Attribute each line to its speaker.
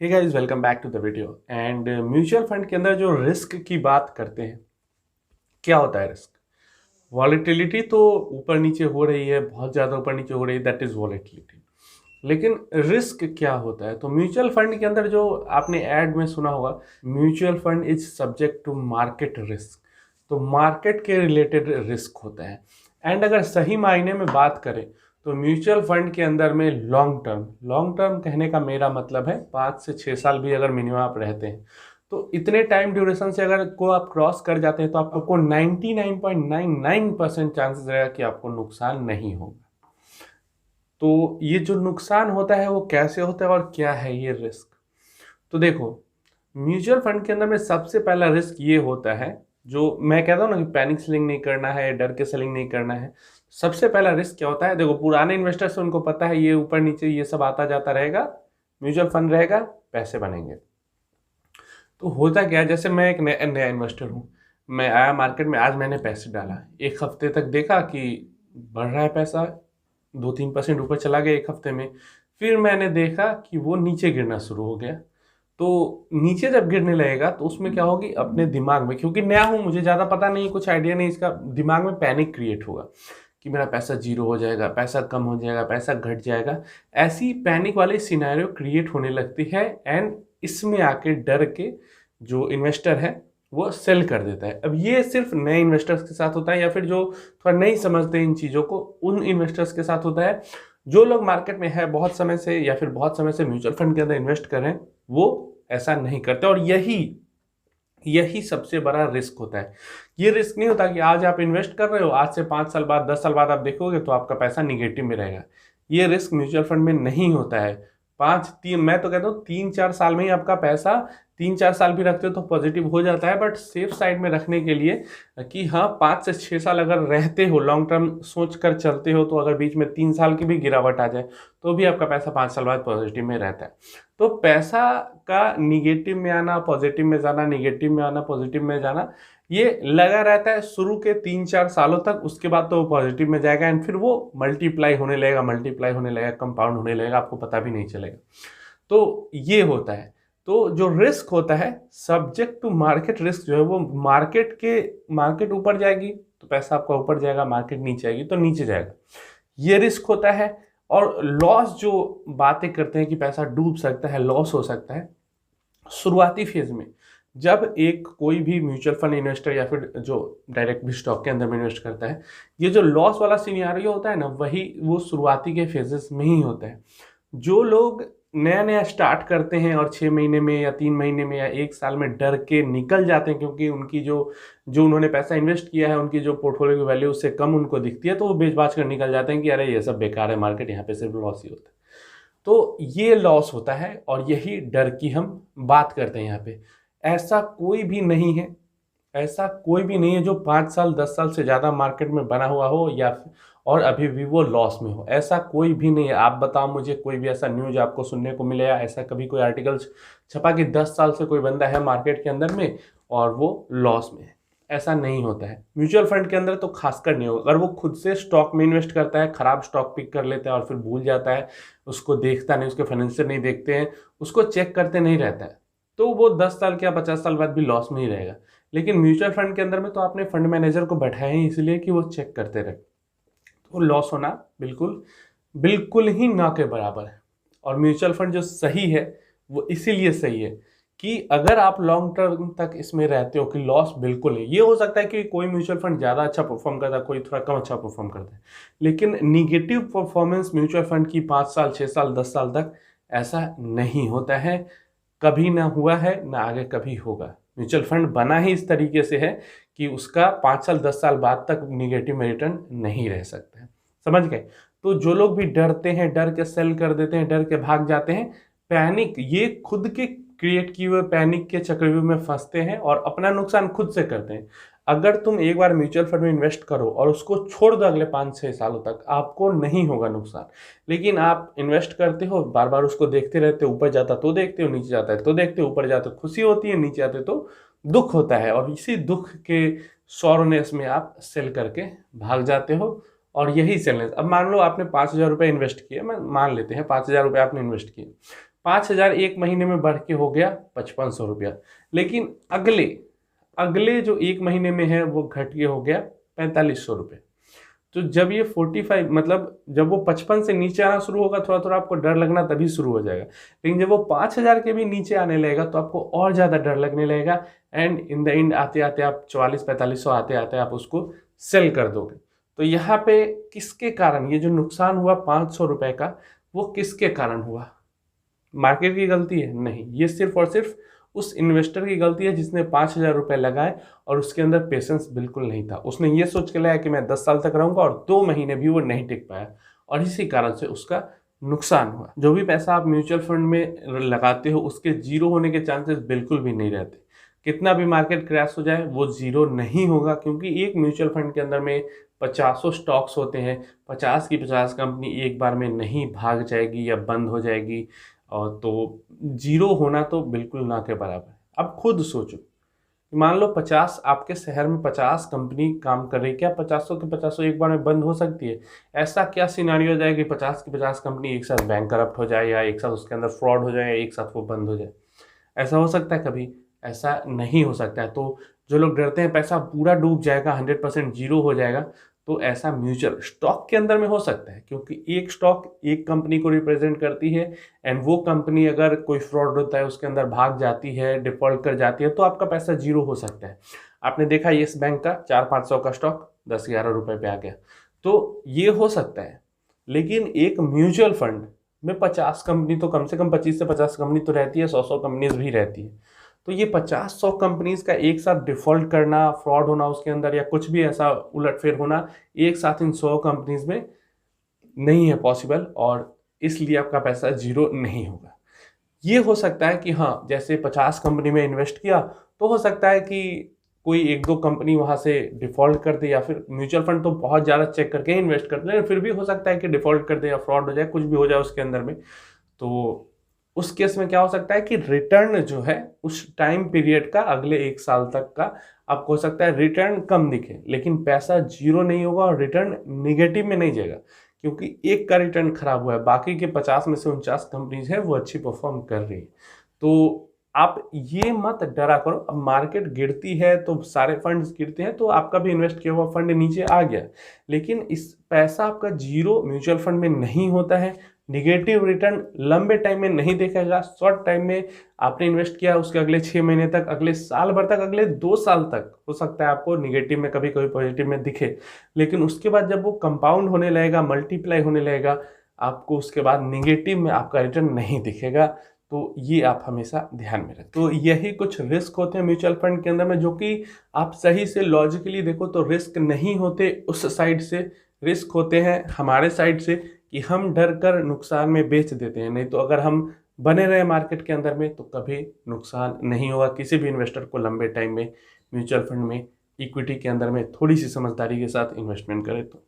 Speaker 1: Hey guys, welcome back to the video. And mutual fund के अंदर जो risk की बात करते हैं, क्या होता है रिस्क? वॉलेटिलिटी तो ऊपर नीचे हो रही है, बहुत ज़्यादा ऊपर नीचे हो रही है, दैट इज़ वॉलेटिलिटी। लेकिन रिस्क क्या होता है? तो म्यूचुअल फंड के अंदर जो आपने ऐड में सुना होगा, mutual fund is subject to market risk. तो मार्केट के रिलेटेड रिस्क होता है। एंड अगर सही मायने में बात करें तो म्यूचुअल फंड के अंदर में लॉन्ग टर्म कहने का मेरा मतलब है 5 से 6 साल भी अगर मिनिमम आप रहते हैं, तो इतने टाइम ड्यूरेशन से अगर को आप क्रॉस कर जाते हैं तो आपको 99.99% चांसेस रहेगा कि आपको नुकसान नहीं होगा। तो ये जो नुकसान होता है वो कैसे होता है और क्या है ये रिस्क? तो देखो, म्यूचुअल फंड के अंदर में सबसे पहला रिस्क ये होता है, जो मैं कहता हूँ ना कि पैनिक सेलिंग नहीं करना है, डर के सेलिंग नहीं करना है। सबसे पहला रिस्क क्या होता है? देखो, पुराने इन्वेस्टर्स उनको पता है ये ऊपर नीचे ये सब आता जाता रहेगा, म्यूचुअल फंड रहेगा, पैसे बनेंगे। तो होता क्या है, जैसे मैं एक नया इन्वेस्टर हूँ, मैं आया मार्केट में, आज मैंने पैसे डाला, एक हफ्ते तक देखा कि बढ़ रहा है पैसा, 2-3% ऊपर चला गया एक हफ्ते में। फिर मैंने देखा कि वो नीचे गिरना शुरू हो गया। तो नीचे जब गिरने लगेगा तो उसमें क्या होगी, अपने दिमाग में, क्योंकि नया हूँ, मुझे ज़्यादा पता नहीं, कुछ आइडिया नहीं इसका, दिमाग में पैनिक क्रिएट होगा कि मेरा पैसा जीरो हो जाएगा, पैसा कम हो जाएगा, पैसा घट जाएगा। ऐसी पैनिक वाली सिनेरियो क्रिएट होने लगती है। एंड इसमें आके डर के जो इन्वेस्टर है वो सेल कर देता है। अब ये सिर्फ नए इन्वेस्टर्स के साथ होता है, या फिर जो थोड़ा नहीं समझते इन चीज़ों को, उन इन्वेस्टर्स के साथ होता है। जो लोग मार्केट में है बहुत समय से, या फिर बहुत समय से म्यूचुअल फंड के अंदर इन्वेस्ट कर रहे हैं, वो ऐसा नहीं करते। और यही यही सबसे बड़ा रिस्क होता है। ये रिस्क नहीं होता कि आज आप इन्वेस्ट कर रहे हो, आज से 5 साल बाद, 10 साल बाद आप देखोगे तो आपका पैसा निगेटिव में रहेगा। ये रिस्क म्यूचुअल फंड में नहीं होता है। मैं तो कहता हूँ 3-4 साल में ही आपका पैसा, 3-4 साल भी रखते हो तो पॉजिटिव हो जाता है। बट सेफ साइड में रखने के लिए कि हाँ, 5 से 6 साल अगर रहते हो, लॉन्ग टर्म सोच कर चलते हो, तो अगर बीच में 3 साल की भी गिरावट आ जाए तो भी आपका पैसा 5 साल बाद पॉजिटिव में रहता है। तो पैसा का निगेटिव में आना, पॉजिटिव में जाना, निगेटिव में आना, पॉजिटिव में जाना, ये लगा रहता है शुरू के 3-4 सालों तक। उसके बाद तो वो पॉजिटिव में जाएगा एंड फिर वो मल्टीप्लाई होने लगेगा, कंपाउंड होने लगेगा, आपको पता भी नहीं चलेगा। तो ये होता है। तो जो रिस्क होता है, सब्जेक्ट टू मार्केट रिस्क जो है, वो मार्केट ऊपर जाएगी तो पैसा आपका ऊपर जाएगा, मार्केट नीचे आएगी तो नीचे जाएगा, ये रिस्क होता है। और लॉस, जो बातें करते हैं कि पैसा डूब सकता है, लॉस हो सकता है, शुरुआती फेज में जब एक कोई भी म्यूचुअल फंड इन्वेस्टर या फिर जो डायरेक्ट भी स्टॉक के अंदर में इन्वेस्ट करता है, ये जो लॉस वाला सिनेरियो होता है ना, वही वो शुरुआती के फेजेस में ही होता है। जो लोग नया नया स्टार्ट करते हैं और 6 महीने में या 3 महीने में या 1 साल में डर के निकल जाते हैं, क्योंकि उनकी जो जो उन्होंने पैसा इन्वेस्ट किया है, उनकी जो पोर्टफोलियो की वैल्यू उससे कम उनको दिखती है, तो वो बेच बाच कर निकल जाते हैं कि अरे ये सब बेकार है, मार्केट यहाँ पे सिर्फ लॉस ही होता है। तो ये लॉस होता है और यही डर की हम बात करते हैं यहाँ पे। ऐसा कोई भी नहीं है, ऐसा कोई भी नहीं है जो 5 साल 10 साल से ज़्यादा मार्केट में बना हुआ हो और अभी भी वो लॉस में हो। ऐसा कोई भी नहीं है। आप बताओ मुझे कोई भी ऐसा न्यूज आपको सुनने को मिले, या ऐसा कभी कोई आर्टिकल छपा कि 10 साल से कोई बंदा है मार्केट के अंदर में और वो लॉस में है? ऐसा नहीं होता है। म्यूचुअल फंड के अंदर तो खासकर नहीं होगा। अगर वो खुद से स्टॉक में इन्वेस्ट करता है, खराब स्टॉक पिक कर लेता है और फिर भूल जाता है, उसको देखता नहीं, उसके फाइनेंशियल नहीं देखते हैं, उसको चेक करते नहीं रहता है, तो वो 10 साल या 50 साल बाद भी लॉस में ही रहेगा। लेकिन म्यूचुअल फंड के अंदर में तो आपने फंड मैनेजर को बैठाया ही इसलिए कि वो चेक करते रहे, तो लॉस होना बिल्कुल बिल्कुल ही ना के बराबर है। और म्यूचुअल फंड जो सही है वो इसीलिए सही है कि अगर आप लॉन्ग टर्म तक इसमें रहते हो कि लॉस बिल्कुल है। ये हो सकता है कि कोई म्यूचुअल फंड ज़्यादा अच्छा परफॉर्म करता है, कोई थोड़ा कम अच्छा परफॉर्म करता है, लेकिन निगेटिव परफॉर्मेंस म्यूचुअल फंड की 5 साल 6 साल 10 साल तक ऐसा नहीं होता है। कभी ना हुआ है, ना आगे कभी होगा। म्यूचुअल फंड बना ही इस तरीके से है कि उसका 5 साल 10 साल बाद तक निगेटिव में रिटर्न नहीं रह सकता है। समझ गए? तो जो लोग भी डरते हैं, डर के सेल कर देते हैं, डर के भाग जाते हैं, पैनिक, ये खुद के क्रिएट किए हुए पैनिक के चक्रव्यूह में फंसते हैं और अपना नुकसान खुद से करते हैं। अगर तुम एक बार म्यूचुअल फंड में इन्वेस्ट करो और उसको छोड़ दो अगले 5-6 सालों तक, आपको नहीं होगा नुकसान। लेकिन आप इन्वेस्ट करते हो, बार बार उसको देखते रहते हो, ऊपर जाता तो देखते हो, नीचे जाता है तो देखते हो, ऊपर जाते हो खुशी होती है, नीचे आते तो दुख होता है, और इसी दुख के सॉरोनेस में आप सेल करके भाग जाते हो। और यही सेलनेस, अब मान लो आपने 5,000 रुपये इन्वेस्ट किए, मैं मान लेते हैं 5,000 रुपये आपने इन्वेस्ट किए, 5,000 एक महीने में बढ़ के हो गया 5500 रुपया, लेकिन अगले अगले जो एक महीने में है वो घट के हो गया 4500 रुपये। तो जब ये 45 मतलब जब वो 55 से नीचे आना शुरू होगा, थोड़ा थोड़ा आपको डर लगना तभी शुरू हो जाएगा। लेकिन जब वो 5,000 के भी नीचे आने लगेगा तो आपको और ज़्यादा डर लगने लगेगा, एंड इन द एंड आते आते आप 44-4500 आते आते आप उसको सेल कर दोगे। तो यहाँ पे किसके कारण ये जो नुकसान हुआ 500 रुपये का, वो किसके कारण हुआ? मार्केट की गलती है? नहीं, ये सिर्फ और सिर्फ उस इन्वेस्टर की गलती है जिसने 5,000 रुपये लगाए और उसके अंदर पेशेंस बिल्कुल नहीं था। उसने ये सोच के लाया कि मैं 10 साल तक रहूंगा, और 2 महीने भी वो नहीं टिक पाया, और इसी कारण से उसका नुकसान हुआ। जो भी पैसा आप म्यूचुअल फंड में लगाते हो उसके जीरो होने के चांसेस बिल्कुल भी नहीं रहते। कितना भी मार्केट क्रैश हो जाए वो जीरो नहीं होगा, क्योंकि एक म्यूचुअल फंड के अंदर में 50 स्टॉक्स होते हैं। 50 की 50 कंपनी एक बार में नहीं भाग जाएगी या बंद हो जाएगी, और तो जीरो होना तो बिल्कुल ना के बराबर है। अब खुद सोचो, मान लो 50 आपके शहर में 50 कंपनी काम कर रही है, क्या 50 के 50 एक बार में बंद हो सकती है? ऐसा क्या सिनारियो हो जाए कि 50 की 50 कंपनी एक साथ बैंक करप्ट हो जाए, या एक साथ उसके अंदर फ्रॉड हो जाए, या एक साथ वो बंद हो जाए? ऐसा हो सकता है कभी? ऐसा नहीं हो सकता है। तो जो लोग डरते हैं पैसा पूरा डूब जाएगा, 100% जीरो हो जाएगा, तो ऐसा म्यूचुअल स्टॉक के अंदर में हो सकता है, क्योंकि एक स्टॉक एक कंपनी को रिप्रेजेंट करती है, एंड वो कंपनी अगर कोई फ्रॉड होता है उसके अंदर भाग जाती है, डिफॉल्ट कर जाती है, तो आपका पैसा जीरो हो सकता है। आपने देखा येस बैंक का 400-500 का स्टॉक 10-11 रुपए पे आ गया, तो ये हो सकता है। लेकिन एक म्यूचुअल फंड में 50 कंपनी तो कम से कम 25 से 50 कंपनी तो रहती है, 100 कंपनीज भी रहती है। तो ये 50-100 कंपनीज का एक साथ डिफॉल्ट करना, फ्रॉड होना उसके अंदर, या कुछ भी ऐसा उलटफेर होना एक साथ इन 100 कंपनीज में नहीं है पॉसिबल, और इसलिए आपका पैसा जीरो नहीं होगा। ये हो सकता है कि हाँ, जैसे 50 कंपनी में इन्वेस्ट किया तो हो सकता है कि कोई 1-2 कंपनी वहाँ से डिफॉल्ट कर दे, या फिर म्यूचुअल फंड तो बहुत ज़्यादा चेक करके इन्वेस्ट करते हैं, फिर भी हो सकता है कि डिफॉल्ट कर दे या फ्रॉड हो जाए, कुछ भी हो जाए उसके अंदर में। तो उस केस में क्या हो सकता है कि रिटर्न जो है उस टाइम पीरियड का, अगले 1 साल तक का, आपको हो सकता है रिटर्न कम दिखे, लेकिन पैसा जीरो नहीं होगा और रिटर्न निगेटिव में नहीं जाएगा, क्योंकि एक का रिटर्न खराब हुआ है, बाकी के 50 में से 49 कंपनीज है वो अच्छी परफॉर्म कर रही है। तो आप ये मत डरा करो। अब मार्केट गिरती है तो सारे फंड्स गिरते हैं, तो आपका भी इन्वेस्ट किया हुआ फंड नीचे आ गया, लेकिन इस पैसा आपका जीरो म्यूचुअल फंड में नहीं होता है। निगेटिव रिटर्न लंबे टाइम में नहीं देखेगा, शॉर्ट टाइम में आपने इन्वेस्ट किया उसके अगले 6 महीने तक, अगले साल भर तक, अगले 2 साल तक हो सकता है आपको निगेटिव में कभी कभी पॉजिटिव में दिखे, लेकिन उसके बाद जब वो कंपाउंड होने लगेगा, मल्टीप्लाई होने लगेगा, आपको उसके बाद निगेटिव में आपका रिटर्न नहीं दिखेगा। तो ये आप हमेशा ध्यान में रखें। तो यही कुछ रिस्क होते हैं म्यूचुअल फंड के अंदर में, जो कि आप सही से लॉजिकली देखो तो रिस्क नहीं होते उस साइड से, रिस्क होते हैं हमारे साइड से कि हम डर कर नुकसान में बेच देते हैं। नहीं तो अगर हम बने रहे मार्केट के अंदर में तो कभी नुकसान नहीं होगा किसी भी इन्वेस्टर को लंबे टाइम में म्यूचुअल फंड में, इक्विटी के अंदर में थोड़ी सी समझदारी के साथ इन्वेस्टमेंट करें तो।